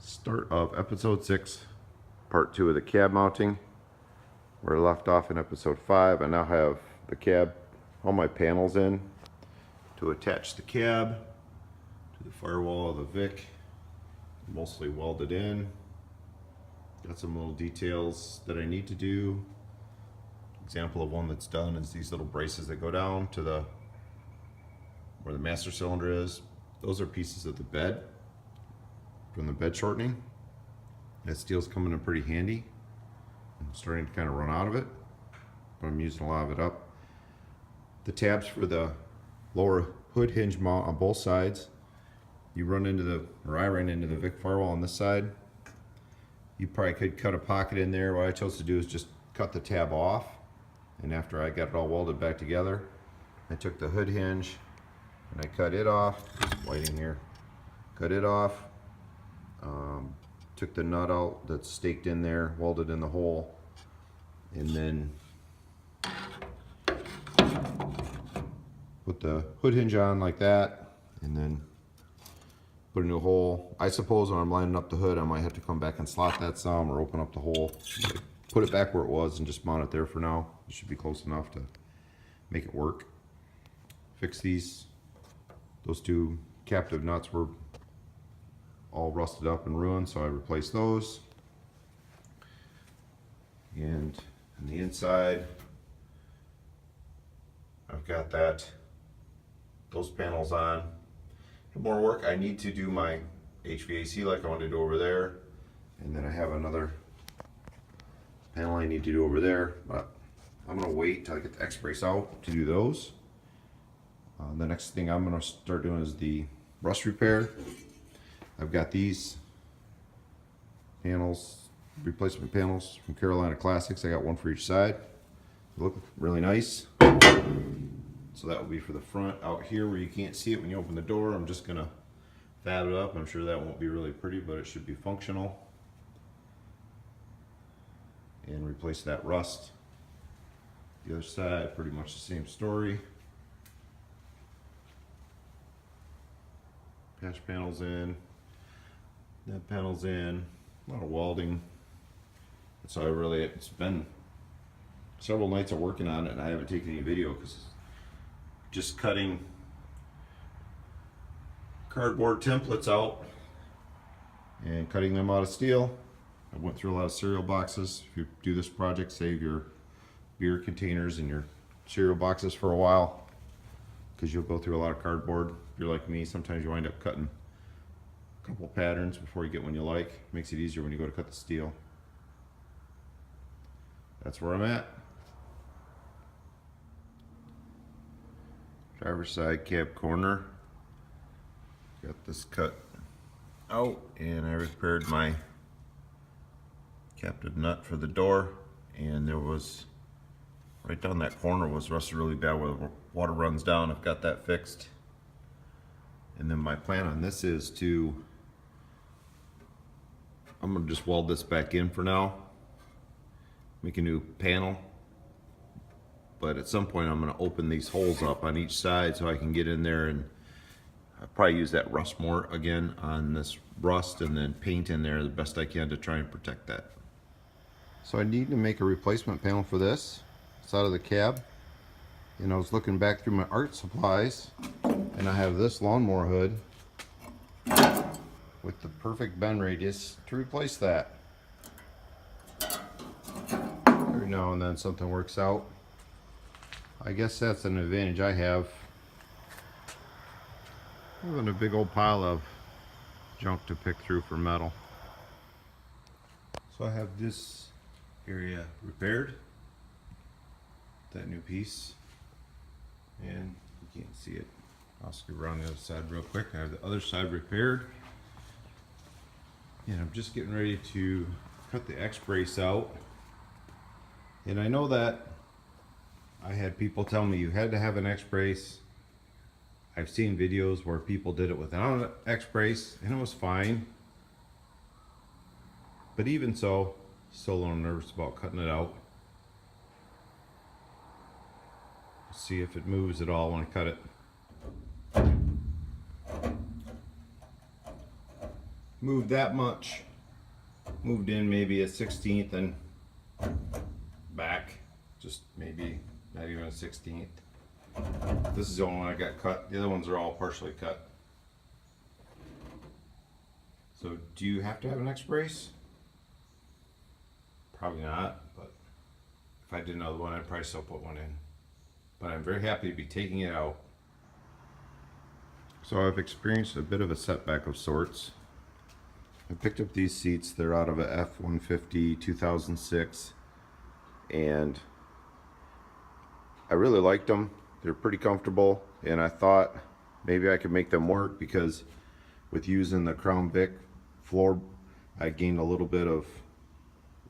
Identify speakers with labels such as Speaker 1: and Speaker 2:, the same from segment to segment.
Speaker 1: Start of episode 6, part 2 of the cab mounting. Where I left off in episode 5, I now have the cab, all my panels in to attach the cab to the firewall of the Vic. Mostly welded in. Got some little details that I need to do. Example of one that's done is these little braces that go down to the where the master cylinder is. Those are pieces of the bed from the bed shortening. That steel's coming in pretty handy. I'm starting to kind of run out of it, but I'm using a lot of it up. The tabs for the lower hood hinge mount on both sides. You run into the, or I ran into the Vic firewall on this side. You probably could cut a pocket in there. What I chose to do is just cut the tab off, and after I got it all welded back together, I took the hood hinge and I cut it off. Just whiting here. Cut it off. Took the nut out that's staked in there, welded in the hole, and then put the hood hinge on like that, and then put a new hole. I suppose when I'm lining up the hood, I might have to come back and slot that some or open up the hole. Put it back where it was and just mount it there for now. It should be close enough to make it work. Fix these. Those two captive nuts were all rusted up and ruined, so I replaced those. And on the inside, I've got those panels on. More work. I need to do my HVAC like I want to do over there, and then I have another panel I need to do over there, but I'm going to wait till I get the X-brace out to do those. The next thing I'm going to start doing is the rust repair. I've got these panels, replacement panels from Carolina Classics. I got one for each side. They look really nice. So that will be for the front. Out here where you can't see it when you open the door, I'm just gonna fab it up. I'm sure that won't be really pretty, but it should be functional. And replace that rust. The other side, pretty much the same story. Patch panels in. That panel's in, a lot of welding. So it's been several nights of working on it, and I haven't taken any video because just cutting cardboard templates out and cutting them out of steel. I went through a lot of cereal boxes. If you do this project, save your beer containers and your cereal boxes for a while, because you'll go through a lot of cardboard. If you're like me, sometimes you wind up cutting couple patterns before you get one you like. Makes it easier when you go to cut the steel. That's where I'm at. Driver's side cab corner. Got this cut out, and I repaired my captive nut for the door, and there was right down that corner was rusted really bad where the water runs down. I've got that fixed. And then my plan on this is I'm going to just weld this back in for now, make a new panel, but at some point I'm going to open these holes up on each side so I can get in there, and I'll probably use that rust mort again on this rust and then paint in there the best I can to try and protect that. So I need to make a replacement panel for this side of the cab, and I was looking back through my art supplies, and I have this lawnmower hood with the perfect bend radius to replace that. Every now and then something works out. I guess that's an advantage I have. Having a big old pile of junk to pick through for metal. So I have this area repaired. That new piece. And you can't see it. I'll scoot around the other side real quick. I have the other side repaired. And I'm just getting ready to cut the X-brace out. And I know that I had people tell me you had to have an X-brace. I've seen videos where people did it without an X-brace and it was fine. But even so, still a little nervous about cutting it out. See if it moves at all when I cut it. moved that much, moved in maybe a 16th and back, just maybe not even a 16th. This is the only one I got cut. The other ones are all partially cut. So do you have to have an X brace? Probably not, but if I did another one, I'd probably still put one in. But I'm very happy to be taking it out. So I've experienced a bit of a setback of sorts. I picked up these seats. They're out of a F-150 2006, and I really liked them. They're pretty comfortable, and I thought maybe I could make them work because with using the Crown Vic floor, I gained a little bit of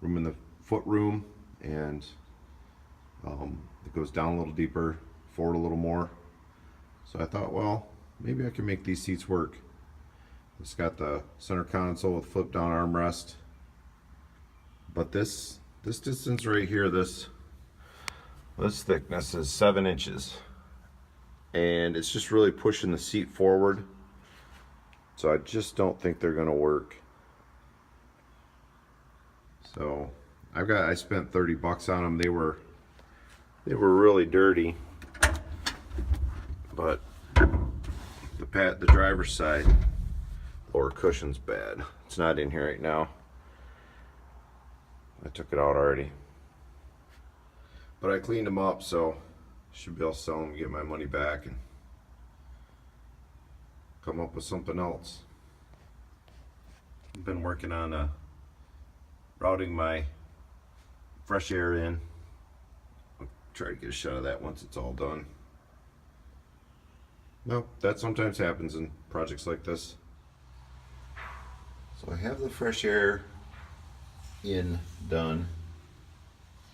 Speaker 1: room in the foot room, and it goes down a little deeper, forward a little more. So I thought, well, maybe I can make these seats work. It's got the center console with flip down armrest, but this distance right here, this thickness is 7 inches, and it's just really pushing the seat forward. So I just don't think they're gonna work. So I spent $30 on them. They were really dirty, but the driver's side lower cushion's bad. It's not in here right now. I took it out already, but I cleaned them up, so should be able to sell them, get my money back, and come up with something else. I've been working on routing my fresh air in. I'll try to get a shot of that once it's all done. No, that sometimes happens in projects like this. So I have the fresh air in done.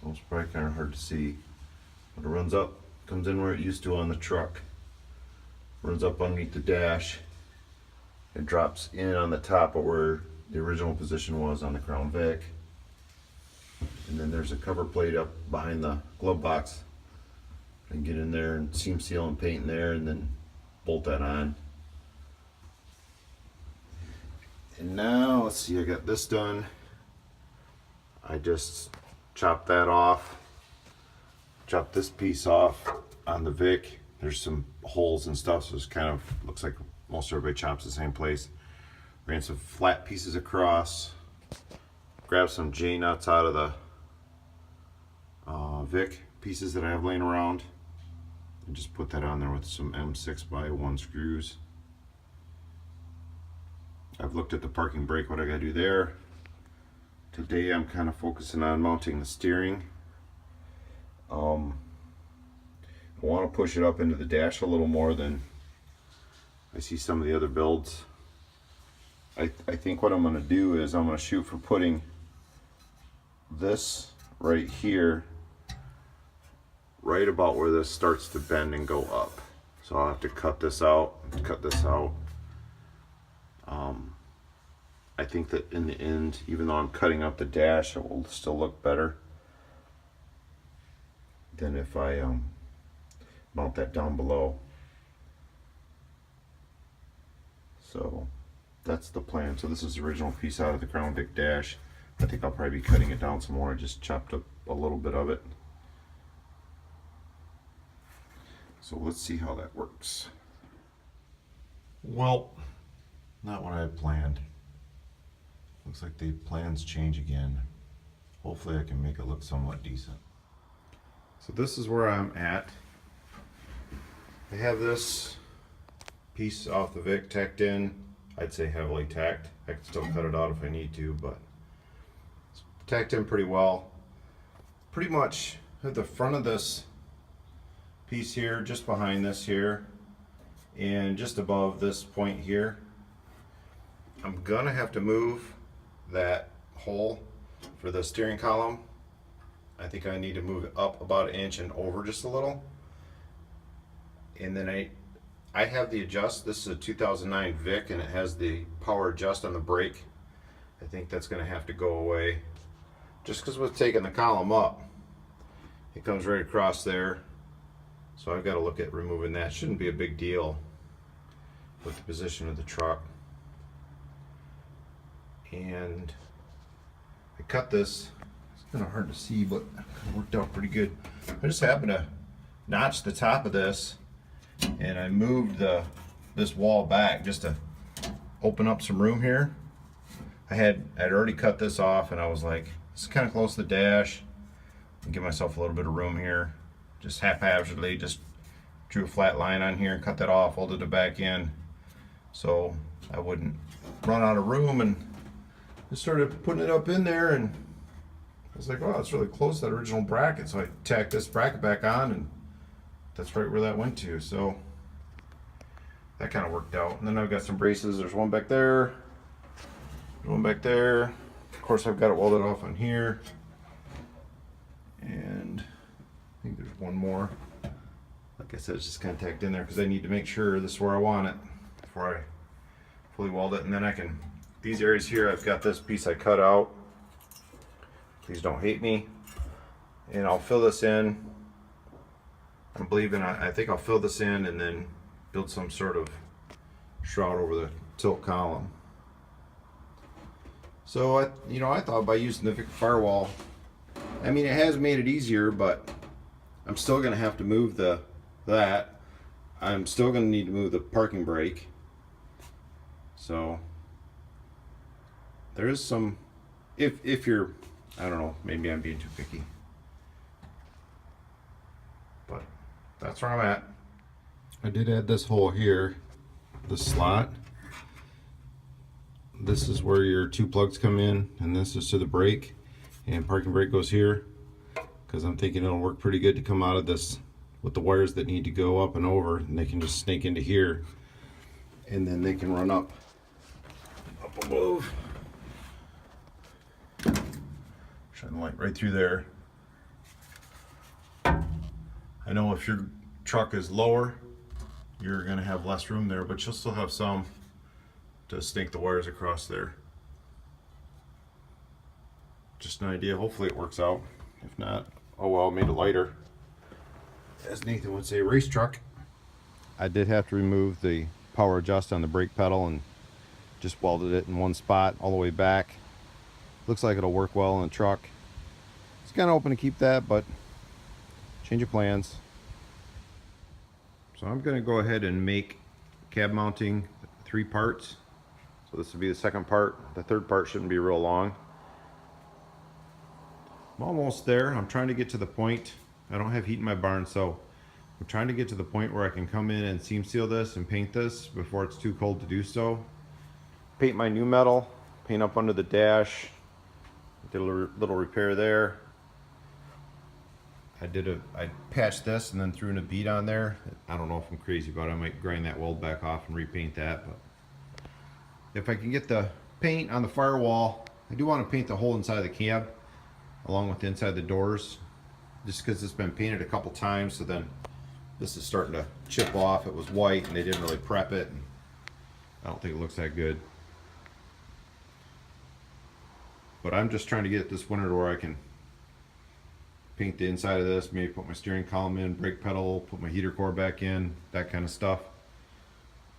Speaker 1: Well, it's probably kind of hard to see, but it runs up, comes in where it used to on the truck, runs up underneath the dash, and drops in on the top of where the original position was on the Crown Vic. And then there's a cover plate up behind the glove box. I can get in there and seam seal and paint in there, and then bolt that on. And now, let's see, I got this done. I just chopped that off, chopped this piece off on the Vic. There's some holes and stuff, so it's kind of looks like most everybody chops the same place. Ran some flat pieces across, grabbed some J nuts out of the Vic pieces that I have laying around, and just put that on there with some M6x1 screws. I've looked at the parking brake, what I gotta do there. Today I'm kind of focusing on mounting the steering. I want to push it up into the dash a little more than I see some of the other builds. I think what I'm going to do is I'm going to shoot for putting this right here, right about where this starts to bend and go up. So I'll have to cut this out, I think that in the end, even though I'm cutting up the dash, it will still look better than if I mount that down below. So that's the plan. So this is the original piece out of the Crown Vic dash. I think I'll probably be cutting it down some more. I just chopped up a little bit of it. So let's see how that works. Well, not what I had planned. Looks like the plans change again. Hopefully I can make it look somewhat decent. So this is where I'm at. I have this piece off the Vic tacked in. I'd say heavily tacked. I can still cut it out if I need to, but it's tacked in pretty well. Pretty much at the front of this piece here, just behind this here, and just above this point here. I'm gonna have to move that hole for the steering column. I think I need to move it up about 1 inch and over just a little. And then I have the adjust. This is a 2009 Vic, and it has the power adjust on the brake. I think that's going to have to go away, just because with taking the column up, it comes right across there. So I've got to look at removing that. Shouldn't be a big deal with the position of the truck. and I cut this. It's kind of hard to see, but it worked out pretty good. I just happened to notch the top of this, and I moved this wall back just to open up some room here. I'd already cut this off, and I was like, this is kind of close to the dash. And give myself a little bit of room here. Just haphazardly, just drew a flat line on here and cut that off, folded it back in, so I wouldn't run out of room, and just started putting it up in there, and I was like, wow, it's really close to that original bracket. So I tacked this bracket back on, and that's right where that went to. So that kind of worked out. And then I've got some braces. There's one back there, one back there. Of course, I've got it welded off on here. And I think there's one more. Like I said, it's just kind of tacked in there because I need to make sure this is where I want it before I fully weld it. And then I can, these areas here, I've got this piece I cut out. Please don't hate me. And I'll fill this in. I think I'll fill this in and then build some sort of shroud over the tilt column. So I thought by using the firewall, I mean, it has made it easier, but I'm still going to have to move that. I'm still going to need to move the parking brake. So there is some, if you're, I don't know, maybe I'm being too picky, but that's where I'm at. I did add this hole here, the slot. This is where your two plugs come in, and this is to the brake, and parking brake goes here, because I'm thinking it'll work pretty good to come out of this with the wires that need to go up and over, and they can just snake into here, and then they can run up above. Shine the light right through there. I know if your truck is lower, you're going to have less room there, but you'll still have some to snake the wires across there. Just an idea. Hopefully it works out. If not, oh well, made it lighter. As Nathan would say, race truck. I did have to remove the power adjust on the brake pedal and just welded it in one spot all the way back. Looks like it'll work well in the truck. It's kind of open to keep that, but change of plans. So I'm going to go ahead and make cab mounting 3 parts. So this will be the second part. The third part shouldn't be real long. I'm almost there. I'm trying to get to the point. I don't have heat in my barn, so I'm trying to get to the point where I can come in and seam seal this and paint this before it's too cold to do so. Paint my new metal, paint up under the dash. Did a little repair there. I patched this and then threw in a bead on there. I don't know if I'm crazy about it. I might grind that weld back off and repaint that, but if I can get the paint on the firewall, I do want to paint the whole inside of the cab along with the inside of the doors, just because it's been painted a couple times. So then this is starting to chip off. It was white and they didn't really prep it, and I don't think it looks that good. But I'm just trying to get this winter to where I can paint the inside of this, maybe put my steering column in, brake pedal, put my heater core back in, that kind of stuff,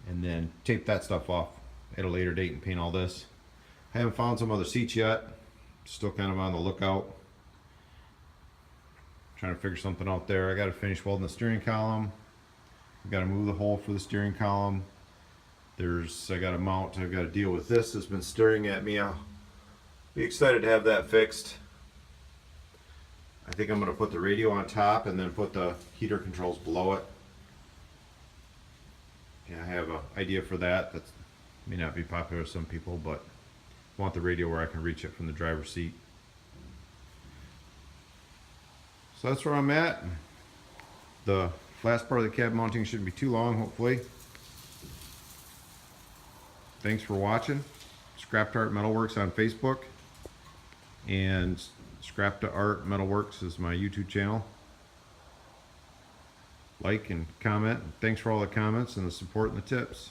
Speaker 1: and then tape that stuff off at a later date and paint all this. I haven't found some other seats yet. Still kind of on the lookout. Trying to figure something out there. I got to finish welding the steering column. I've got to move the hole for the steering column. I got to mount. I've got to deal with this that's been staring at me. I'll be excited to have that fixed. I think I'm going to put the radio on top and then put the heater controls below it. Yeah, I have an idea for that. That may not be popular with some people, but I want the radio where I can reach it from the driver's seat. So that's where I'm at. The last part of the cab mounting shouldn't be too long, hopefully. Thanks for watching. Scrap to Art Metalworks on Facebook, and Scrap to Art Metalworks is my YouTube channel. Like and comment. Thanks for all the comments and the support and the tips.